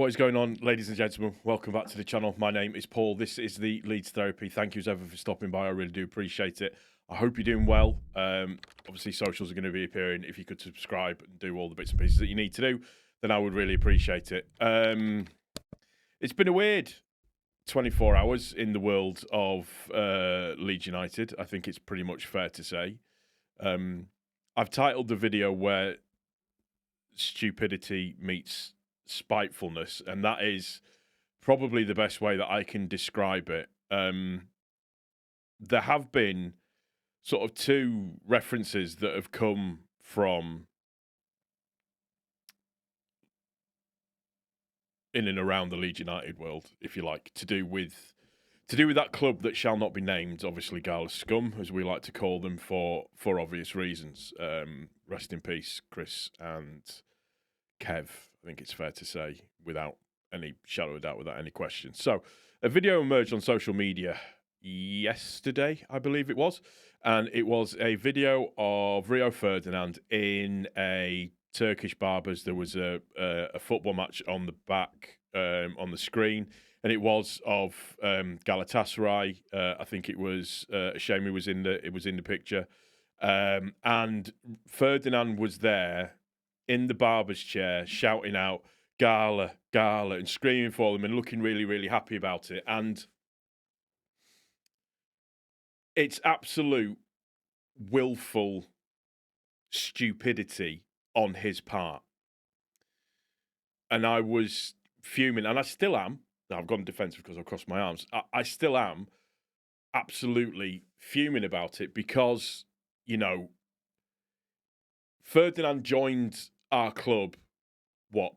What is going on, ladies and gentlemen? Welcome back to the channel. My name is Paul. This is the Leeds Therapy. Thank you as ever for stopping by. I really do appreciate it. I hope you're doing well. Obviously, socials are going to be appearing. If you could subscribe and do all the bits and pieces that you need to do, then I would really appreciate it. It's been a weird 24 hours in the world of Leeds United. I think it's pretty much fair to say. I've titled the video where stupidity meets spitefulness, and that is probably the best way that I can describe it. There have been sort of two references that have come from in and around the Leeds United world, if you like, to do with that club that shall not be named, obviously Gala Scum, as we like to call them for obvious reasons. Rest in peace, Chris and Kev, I think it's fair to say, without any shadow of doubt, without any question. So, a video emerged on social media yesterday, I believe it was, and it was a video of Rio Ferdinand in a Turkish barbers. There was a football match on the back on the screen, and it was of Galatasaray. I think it was Shami was in the picture, and Ferdinand was there in the barber's chair, shouting out "Gala, Gala" and screaming for them and looking really, really happy about it. And it's absolute willful stupidity on his part. And I was fuming, and I still am. I've gone defensive because I've crossed my arms. I still am absolutely fuming about it because, Ferdinand joined our club,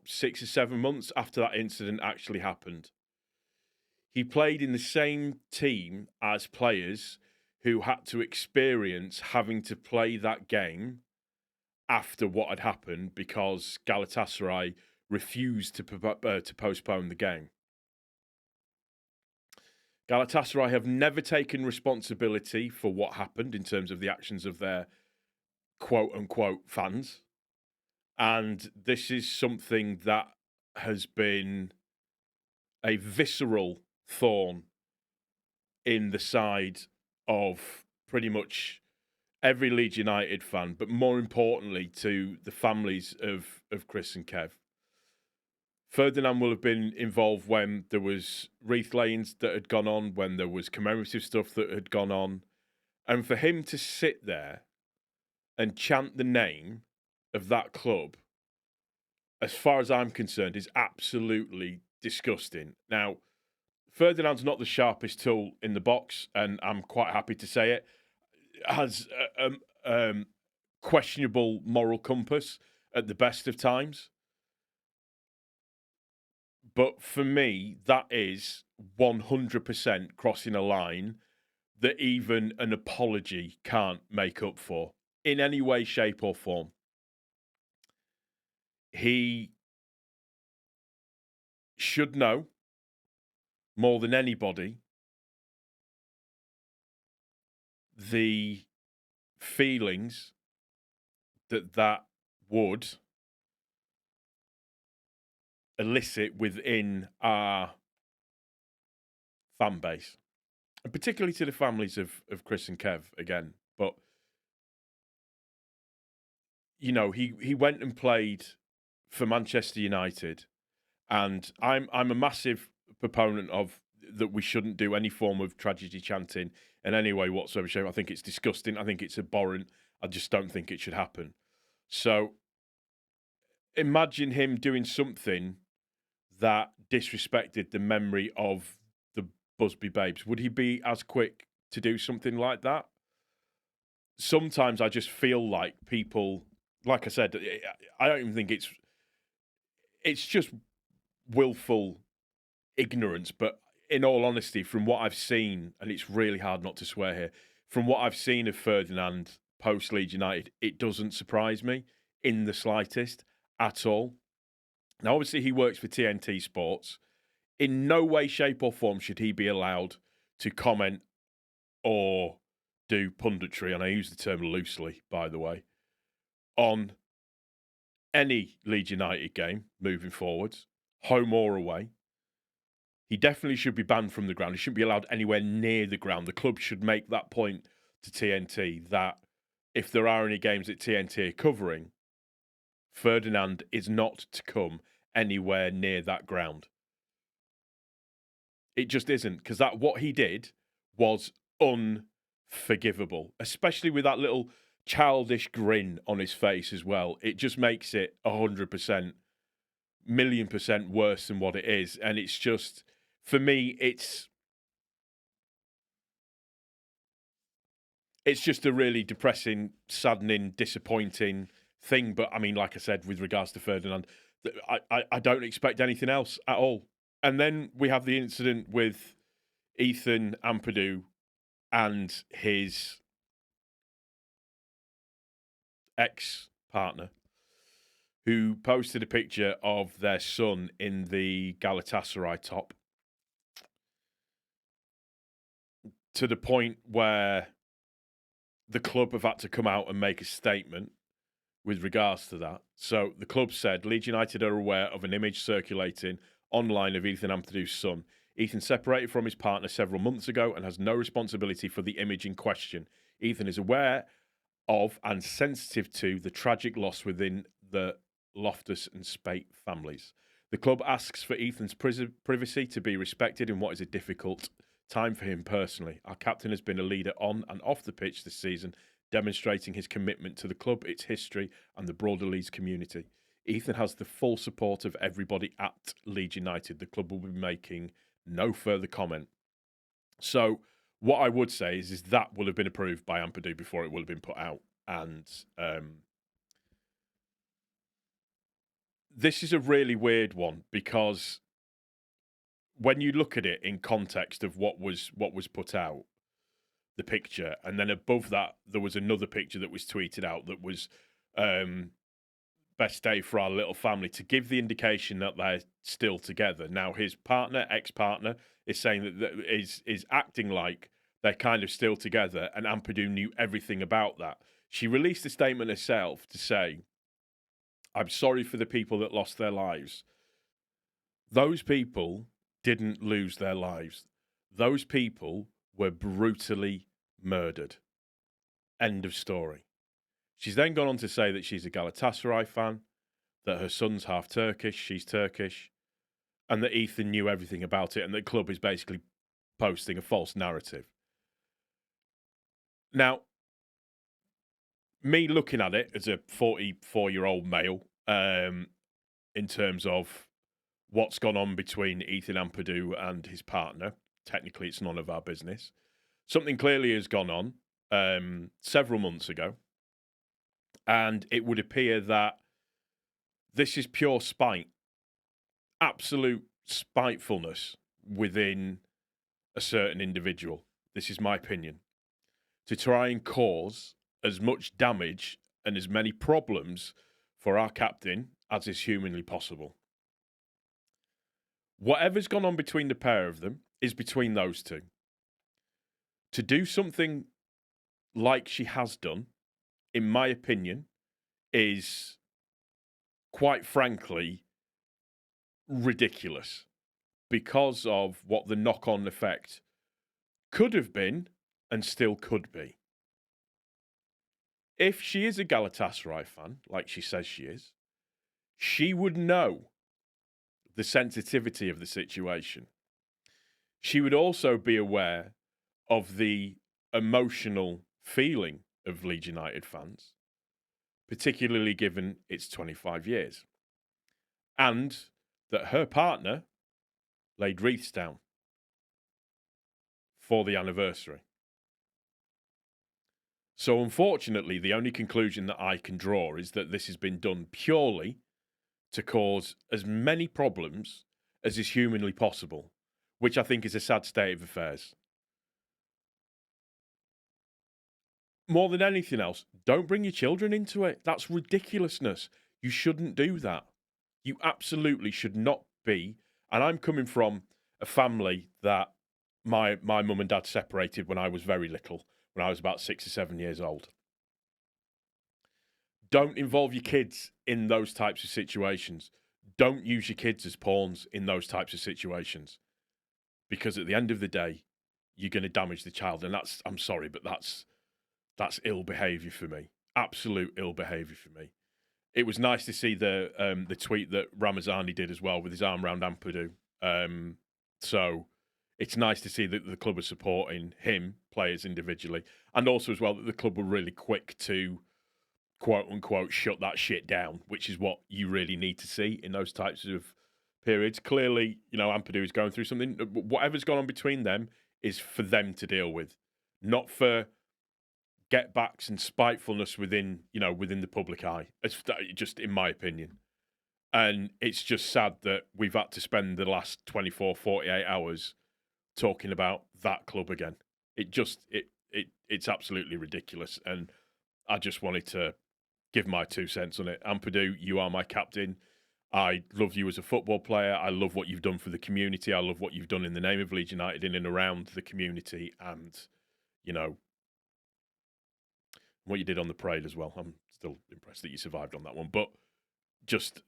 6 or 7 months after that incident actually happened. He played in the same team as players who had to experience having to play that game after what had happened because Galatasaray refused to postpone the game. Galatasaray have never taken responsibility for what happened in terms of the actions of their quote-unquote fans. And this is something that has been a visceral thorn in the side of pretty much every Leeds United fan, but more importantly to the families of Chris and Kev. Ferdinand will have been involved when there was wreath layings that had gone on, when there was commemorative stuff that had gone on. And for him to sit there and chant the name of that club, as far as I'm concerned, is absolutely disgusting. Now, Ferdinand's not the sharpest tool in the box, and I'm quite happy to say it. Has a questionable moral compass at the best of times. But for me, that is 100% crossing a line that even an apology can't make up for in any way, shape, or form. He should know more than anybody the feelings that would elicit within our fan base, and particularly to the families of Chris and Kev again. But he went and played for Manchester United, and I'm a massive proponent of that. We shouldn't do any form of tragedy chanting in any way whatsoever. Shape. I think it's disgusting. I think it's abhorrent. I just don't think it should happen. So imagine him doing something that disrespected the memory of the Busby Babes. Would he be as quick to do something like that? Sometimes I just feel like people, like I said, I don't even think it's just willful ignorance. But in all honesty, from what I've seen, and it's really hard not to swear here, from what I've seen of Ferdinand post Leeds United, it doesn't surprise me in the slightest at all. Now, obviously, he works for TNT Sports. In no way, shape, or form should he be allowed to comment or do punditry, and I use the term loosely, by the way, on any Leeds United game moving forwards. home or away. He definitely should be banned from the ground. He shouldn't be allowed anywhere near the ground. The club should make that point to TNT that if there are any games that TNT are covering, Ferdinand is not to come anywhere near that ground. It just isn't, because that what he did was unforgivable, especially with that little childish grin on his face as well. It just makes it 100%, million percent worse than what it is. And it's just, for me, it's just a really depressing, saddening, disappointing thing. But I mean, like I said, with regards to Ferdinand, I don't expect anything else at all. And then we have the incident with Ethan Ampadu and his ex-partner, who posted a picture of their son in the Galatasaray top, to the point where the club have had to come out and make a statement with regards to that. So the club said, Leeds United are aware of an image circulating online of Ethan Ampadu's son. Ethan separated from his partner several months ago and has no responsibility for the image in question. Ethan is aware of and sensitive to the tragic loss within the Loftus and Spate families. The club asks for Ethan's privacy to be respected in what is a difficult time for him personally. Our captain has been a leader on and off the pitch this season, demonstrating his commitment to the club, its history, and the broader Leeds community. Ethan has the full support of everybody at Leeds United. The club will be making no further comment. So what I would say is that will have been approved by Ampadu before it will have been put out. And this is a really weird one, because when you look at it in context of what was put out, the picture, and then above that there was another picture that was tweeted out that was best day for our little family, to give the indication that they're still together. Now his partner, ex-partner, is saying that is acting like they're kind of still together, and Ampadu knew everything about that. She released a statement herself to say, I'm sorry for the people that lost their lives. Those people didn't lose their lives. Those people were brutally murdered. End of story. She's then gone on to say that she's a Galatasaray fan, that her son's half Turkish, she's Turkish, and that Ethan knew everything about it, and the club is basically posting a false narrative. Now, me looking at it as a 44-year-old male, in terms of what's gone on between Ethan Ampadu and his partner, technically it's none of our business. Something clearly has gone on several months ago, and it would appear that this is pure spite, absolute spitefulness within a certain individual. This is my opinion. To try and cause as much damage and as many problems for our captain as is humanly possible. Whatever's gone on between the pair of them is between those two. To do something like she has done, in my opinion, is quite frankly ridiculous, because of what the knock-on effect could have been and still could be. If she is a Galatasaray fan, like she says she is, she would know the sensitivity of the situation. She would also be aware of the emotional feeling of Leeds United fans, particularly given it's 25 years. And that her partner laid wreaths down for the anniversary. So unfortunately, the only conclusion that I can draw is that this has been done purely to cause as many problems as is humanly possible, which I think is a sad state of affairs. More than anything else, don't bring your children into it. That's ridiculousness. You shouldn't do that. You absolutely should not be. And I'm coming from a family that my mum and dad separated when I was very little, when I was about 6 or 7 years old. Don't involve your kids in those types of situations. don't use your kids as pawns in those types of situations, because at the end of the day, you're going to damage the child, and that's, I'm sorry, but that's ill behaviour for me. Absolute ill behaviour for me. It was nice to see the tweet that Ramazani did as well with his arm around Ampadu. So it's nice to see that the club are supporting him, players individually, and also as well that the club were really quick to quote unquote shut that shit down, which is what you really need to see in those types of periods. Clearly, Ampadu is going through something. Whatever's gone on between them is for them to deal with, not for get backs and spitefulness within the public eye. It's just in my opinion. And it's just sad that we've had to spend the last 24, 48 hours talking about that club again. It's absolutely ridiculous. And I just wanted to give my 2 cents on it. Ampadu, you are my captain. I love you as a football player. I love what you've done for the community. I love what you've done in the name of Leeds United in and around the community, and you know what you did on the parade as well. I'm still impressed that you survived on that one. But just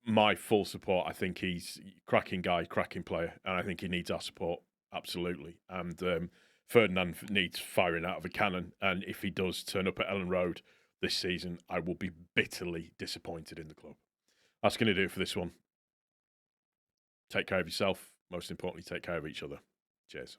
my full support. I think he's a cracking guy, cracking player, and I think he needs our support absolutely. And Ferdinand needs firing out of a cannon. And if he does turn up at Ellen Road this season, I will be bitterly disappointed in the club. That's going to do it for this one. Take care of yourself. Most importantly, take care of each other. Cheers.